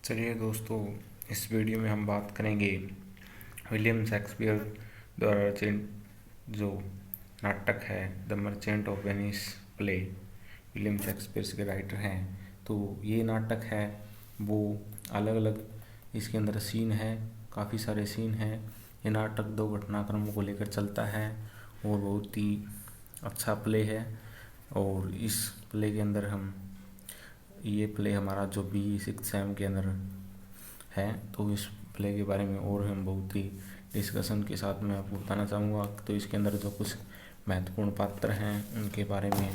चलिए दोस्तों, इस वीडियो में हम बात करेंगे विलियम शेक्सपियर द्वारा रचित जो नाटक है the merchant of Venice play. William Shakespeare के राइटर हैं। तो ये नाटक है वो अलग अलग इसके अंदर सीन है, काफ़ी सारे सीन हैं। ये नाटक दो घटनाक्रमों को लेकर चलता है और बहुत ही अच्छा प्ले है। और इस प्ले के अंदर ये प्ले हमारा जो B6 सेम के अंदर है, तो इस प्ले के बारे में और हम बहुत ही डिस्कशन के साथ में आपको बताना चाहूँगा। तो इसके अंदर जो कुछ महत्वपूर्ण पात्र हैं उनके बारे में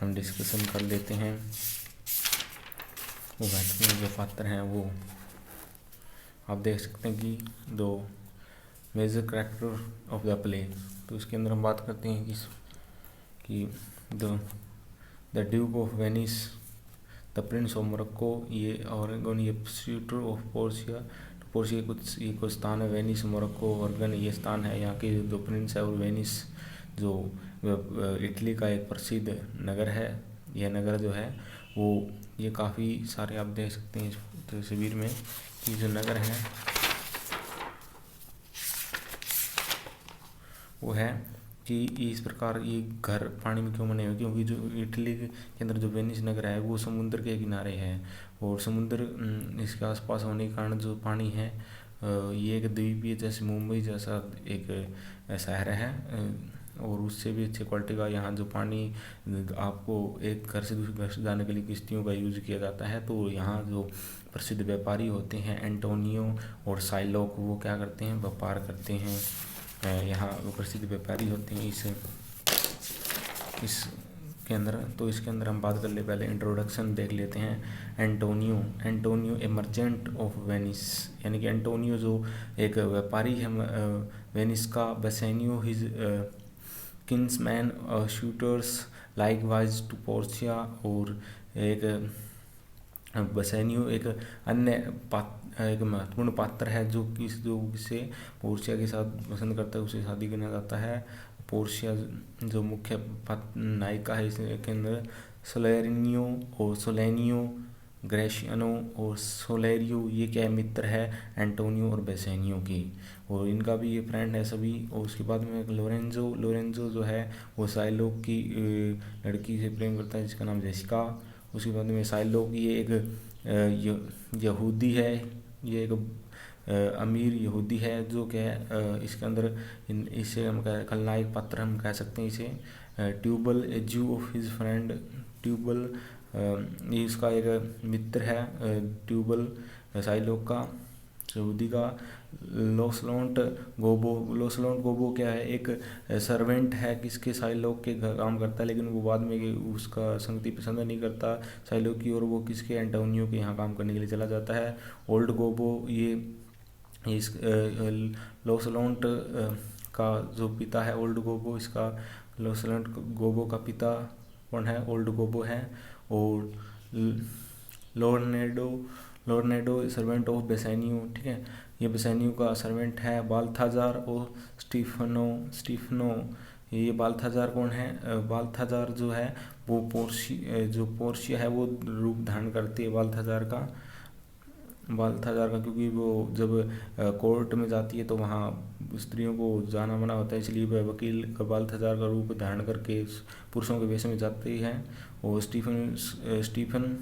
हम डिस्कशन कर लेते हैं। वो महत्वपूर्ण जो पात्र हैं वो आप देख सकते हैं कि दो major character of the play. तो इसके अंदर हम बात करते हैं कि the duke of Venice, the prince of Morocco, ये ऑरेगन, ये शूटर ऑफ पोर्शिया। तो पोर्शिया कुछ स्थान है, वेनिस मोरक्को ऑरेगन ये स्थान है। यहाँ के जो प्रिंस है और वेनिस जो इटली का एक प्रसिद्ध नगर है। यह नगर जो है वो ये काफ़ी सारे आप देख सकते हैं इस तस्वीर में कि जो नगर है वो है कि इस प्रकार ये घर पानी में क्यों बने हुए, क्योंकि जो इटली के अंदर जो वेनिस नगर है वो समुद्र के किनारे है और समुद्र इसके आसपास होने के कारण जो पानी है ये एक द्वीपीय जैसे मुंबई जैसा एक शहर है और उससे भी अच्छी क्वालिटी का यहाँ जो पानी आपको एक घर से दूसरे घर से जाने के लिए किश्तियों का यूज़ किया जाता है। तो यहाँ जो प्रसिद्ध व्यापारी होते हैं एंटोनियो और साइलोक, वो क्या करते हैं, व्यापार करते हैं। यहाँ प्रसिद्ध व्यापारी होते हैं इसके अंदर। तो इसके अंदर हम बात कर ले, पहले इंट्रोडक्शन देख लेते हैं। Antonio a merchant of Venice, यानी कि एंटोनियो जो एक व्यापारी है वेनिस का। Bassanio his kinsman suitors likewise to Portia, और एक बेसेनियो एक अन्य एक महत्वपूर्ण पात्र है जो किसे पोर्शिया के साथ पसंद करता है, उसे शादी करना चाहता है। पोर्शिया जो मुख्य नायिका है इसके अंदर सोलेनियो, ग्रेशियानो और सोलेरियो, ये क्या है, मित्र है एंटोनियो और बेसेनियो की, और इनका भी ये फ्रेंड है सभी। और उसके बाद में लोरेंजो जो है वो साइलोक की लड़की से प्रेम करता है जिसका नाम जेसिका। उसके बाद में साइलोक ये एक यहूदी है, ये एक अमीर यहूदी है जो क्या है इसके अंदर इसे हम खलनायक पात्र हम कह सकते हैं इसे। Tubal A zoo of his friend, tubal ये इसका एक मित्र है ट्यूबल साइलोक का, यहूदी का। लोसलोंट गोबो क्या है, एक सर्वेंट है किसके, साइलोक के घर काम करता है, लेकिन वो बाद में उसका संगति पसंद नहीं करता साइलोक की, और वो किसके, एंटोनियो के यहाँ काम करने के लिए चला जाता है। ओल्ड गोबो ये इस लोसलोंट का जो पिता है ओल्ड गोबो, इसका लोसलोंट गोबो का पिता कौन है, ओल्ड गोबो है। और लोर्नेडो सर्वेंट ऑफ बेसेनियो, ठीक है, ये बेसेनियो का सर्वेंट है। बाल्थाजार और स्टीफनो, ये बाल्थाजार कौन है, बाल्थाजार जो है वो पोर्शिया है वो रूप धारण करती है बाल्थाजार का, क्योंकि वो जब कोर्ट में जाती है तो वहाँ स्त्रियों को जाना मना होता है, इसलिए वह वकील बाल्थाजार का रूप धारण करके पुरुषों के वेश में जाती है। और स्टीफन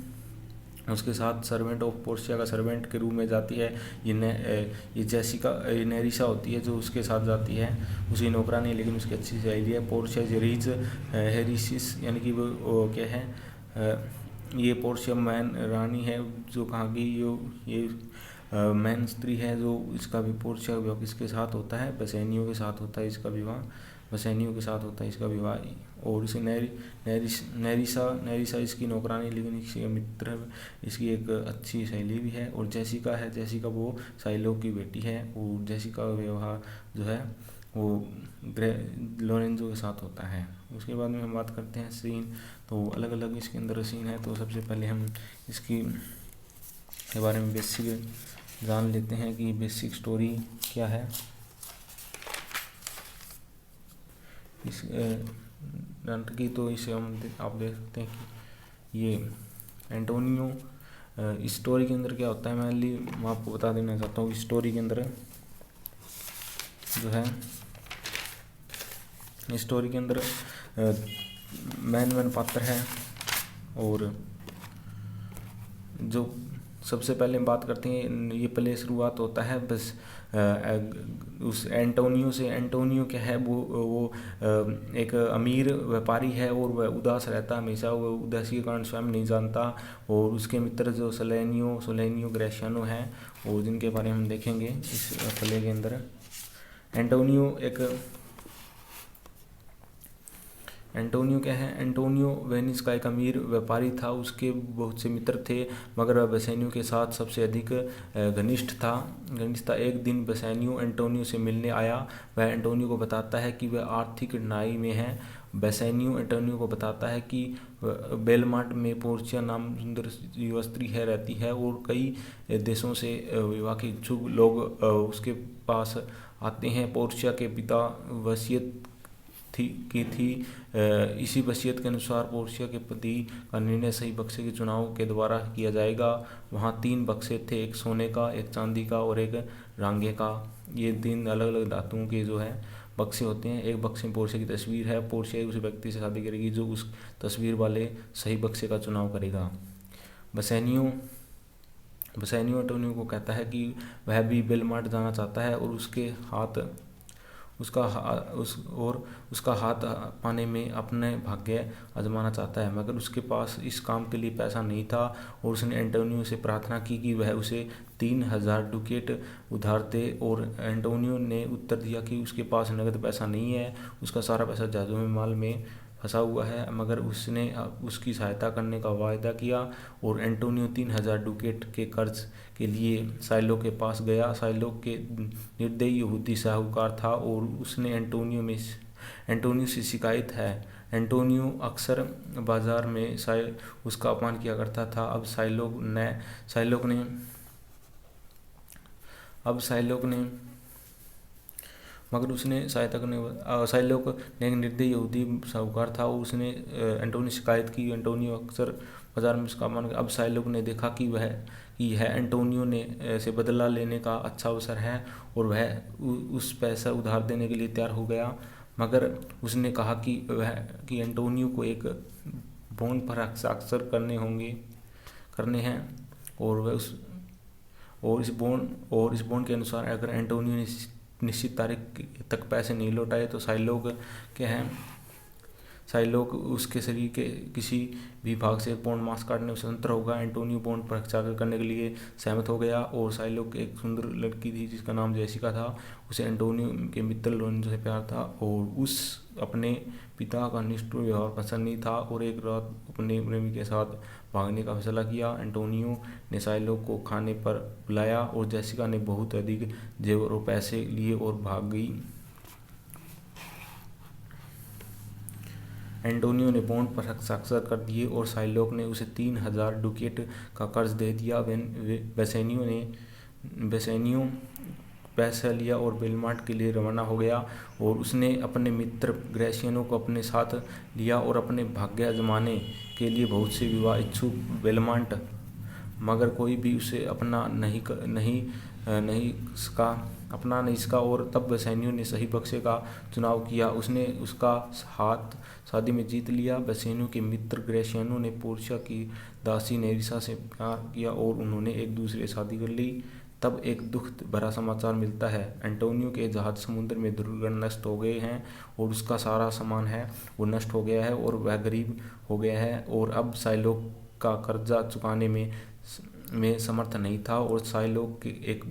उसके साथ सर्वेंट ऑफ पोर्शिया का सर्वेंट के रूप में जाती है। ये जेसिका नेरिसा होती है जो उसके साथ जाती है, उसकी नौकरानी लेकिन उसकी अच्छी सहेली है। पोर्शिया जेरीज हेरिसिस, यानी कि वो क्या है, ये पोर्शिया मैन रानी है जो कहाँ की ये मैन स्त्री है जो इसका भी पोर्शिया विवाह किसके साथ होता है, बेसेनियो के साथ होता है इसका विवाह, बेसेनियो के साथ होता है इसका विवाह। और इसे नेरिसा इसकी नौकरानी लेकिन इसकी मित्र है, इसकी एक अच्छी सहेली भी है। और जेसिका वो साइलोक की बेटी है, और जेसिका का विवाह जो है वो लोरेंजो के साथ होता है। उसके बाद में हम बात करते हैं सीन, तो अलग अलग इसके अंदर सीन है। तो सबसे पहले हम इसकी के बारे में बेसिक जान लेते हैं कि बेसिक स्टोरी क्या है इस नाटक की। तो इसे आप देख सकते हैं कि ये एंटोनियो स्टोरी के अंदर क्या होता है, मैं आपको बता देना चाहता हूँ। स्टोरी के अंदर जो है, स्टोरी के अंदर मैन पात्र है, और जो सबसे पहले हम बात करते हैं, ये प्ले शुरुआत होता है बस उस एंटोनियो से। एंटोनियो क्या है, वो एक अमीर व्यापारी है और वह उदास रहता है हमेशा, वो उदासी के कारण स्वयं नहीं जानता। और उसके मित्र जो सोलेनियो ग्रेशियानो हैं, और जिनके बारे में हम देखेंगे इस प्ले के अंदर। एंटोनियो क्या है, एंटोनियो वेनिस का एक अमीर व्यापारी था। उसके बहुत से मित्र थे, मगर वह बेसेनियो के साथ सबसे अधिक घनिष्ठ था। एक दिन बेसेनियो एंटोनियो से मिलने आया। वह एंटोनियो को बताता है कि वह आर्थिक कठिनाई में है। बेसेनियो एंटोनियो को बताता है कि बेलमांट में पोर्चिया नाम सुंदर युवा स्त्री रहती है, और कई देशों से विवाह के इच्छुक लोग उसके पास आते हैं। पोर्चिया के पिता वसीयत की थी। इसी वसीयत के अनुसार पोर्शिया के पति का निर्णय सही बक्से के चुनाव के द्वारा किया जाएगा। वहाँ 3 बक्से थे, एक सोने का, एक चांदी का और एक रांगे का। ये 3 अलग अलग धातुओं के जो है बक्से होते हैं। एक बक्से में पोर्शिया की तस्वीर है। पोर्शिया उस व्यक्ति से शादी करेगी जो उस तस्वीर वाले सही बक्से का चुनाव करेगा। बसेनियो एंटोनियो को कहता है कि वह भी बेलमांट जाना चाहता है, और उसका हाथ पाने में अपने भाग्य आजमाना चाहता है, मगर उसके पास इस काम के लिए पैसा नहीं था। और उसने एंटोनियो से प्रार्थना की कि वह उसे 3000 डुकेट उधार दे, और एंटोनियो ने उत्तर दिया कि उसके पास नगद पैसा नहीं है, उसका सारा पैसा जहाज़ों में माल में फंसा हुआ है। मगर उसने उसकी सहायता करने का वायदा किया, और एंटोनियो 3000 डुकेट के कर्ज के लिए साइलो के पास गया। साइलो के निर्दयी यहूदी साहूकार था, और उसने एंटोनियो से शिकायत है। एंटोनियो अक्सर बाजार में उसका अपमान किया करता था। अब साइलोक ने मगर उसने सहायता करने साइलोक ने एक निर्दयी यहूदी साहूकार था, और उसने एंटोनियो शिकायत की। एंटोनियो अक्सर बाजार में उसका अपमान। अब साइलोक ने देखा कि यह एंटोनियो ने से बदला लेने का अच्छा अवसर है, और वह उस पैसा उधार देने के लिए तैयार हो गया। मगर उसने कहा कि एंटोनियो को एक बॉन्ड पर हस्ताक्षर करने हैं, और इस बॉन्ड के अनुसार अगर एंटोनियो ने निश्चित तारीख तक पैसे नहीं लौटाए तो साइलोक उसके शरीर के किसी भी भाग से बॉन्ड मांस काटने में स्वतंत्र होगा। एंटोनियो बॉन्ड पर हस्ताक्षर करने के लिए सहमत हो गया, और साइलोक एक सुंदर लड़की थी जिसका नाम जेसिका था। उसे एंटोनियो के मित्र लोरेंजो से प्यार था, और उस अपने पिता का निष्ठुर व्यवहार पसंद नहीं था, और एक रात अपने प्रेमी के साथ भागने का फैसला किया। एंटोनियो ने साइलोक को खाने पर बुलाया, और जेसिका ने बहुत अधिक जेवर और पैसे लिए और भाग गई। एंटोनियो ने बॉन्ड पर हस्ताक्षर कर दिए, और साइलोक ने उसे 3000 डुकेट का कर्ज दे दिया। बेसेनियो पैसा लिया और बेलमांट के लिए रवाना हो गया, और उसने अपने मित्र ग्रेशियानो को अपने साथ लिया, और अपने भाग्य आजमाने के लिए बहुत से विवाह इच्छुक बेलमांट, मगर कोई भी उसे अपना नहीं सका। और तब बेसेनियो ने सही बक्से का चुनाव किया। उसने उसका हाथ शादी में जीत लिया। बेसेनियो के मित्र ग्रेशियानो ने पोर्शिया की दासी नेरिसा से प्यार किया, और उन्होंने एक दूसरे से शादी कर ली। तब एक दुख भरा समाचार मिलता है, एंटोनियो के जहाज समुद्र में दुर्घटनाग्रस्त हो गए हैं, और उसका सारा सामान है वो नष्ट हो गया है, और वह गरीब हो गया है। और अब साइलोक का कर्जा चुकाने में समर्थ नहीं था, और साइलोक के एक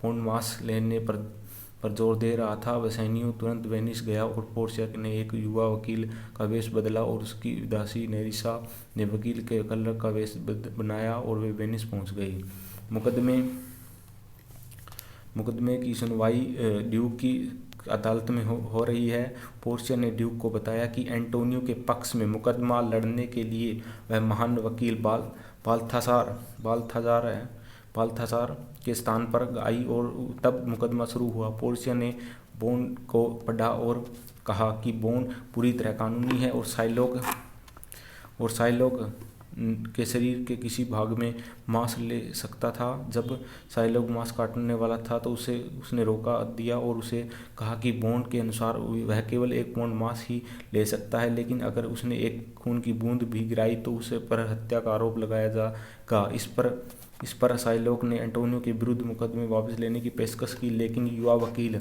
पौंड मांस लेने पर जोर दे रहा था। बेसेनियो तुरंत वेनिस गया, और पोर्शिया ने एक युवा वकील का वेश बदला, और उसकी दासी नेरिसा ने वकील के कलर का वेश बनाया, और वे वेनिस पहुंच गई। मुकदमे की सुनवाई ड्यूक की अदालत में हो रही है। पोर्शिया ने ड्यूक को बताया कि एंटोनियो के पक्ष में मुकदमा लड़ने के लिए वह महान वकील बाल्थाजार के स्थान पर आई, और तब मुकदमा शुरू हुआ। पोर्शिया ने बॉन्ड को पढ़ा और कहा कि बॉन्ड पूरी तरह कानूनी है, और साइलोक के शरीर के किसी भाग में मांस ले सकता था। जब साइलोग मांस काटने वाला था तो उसने रोका दिया और उसे कहा कि बॉन्ड के अनुसार वह केवल 1 पाउंड मांस ही ले सकता है, लेकिन अगर उसने एक खून की बूंद भी गिराई तो उसे पर हत्या का आरोप लगाया जाएगा। इस पर साइलोग ने एंटोनियो के विरुद्ध मुकदमे वापस लेने की पेशकश की, लेकिन युवा वकील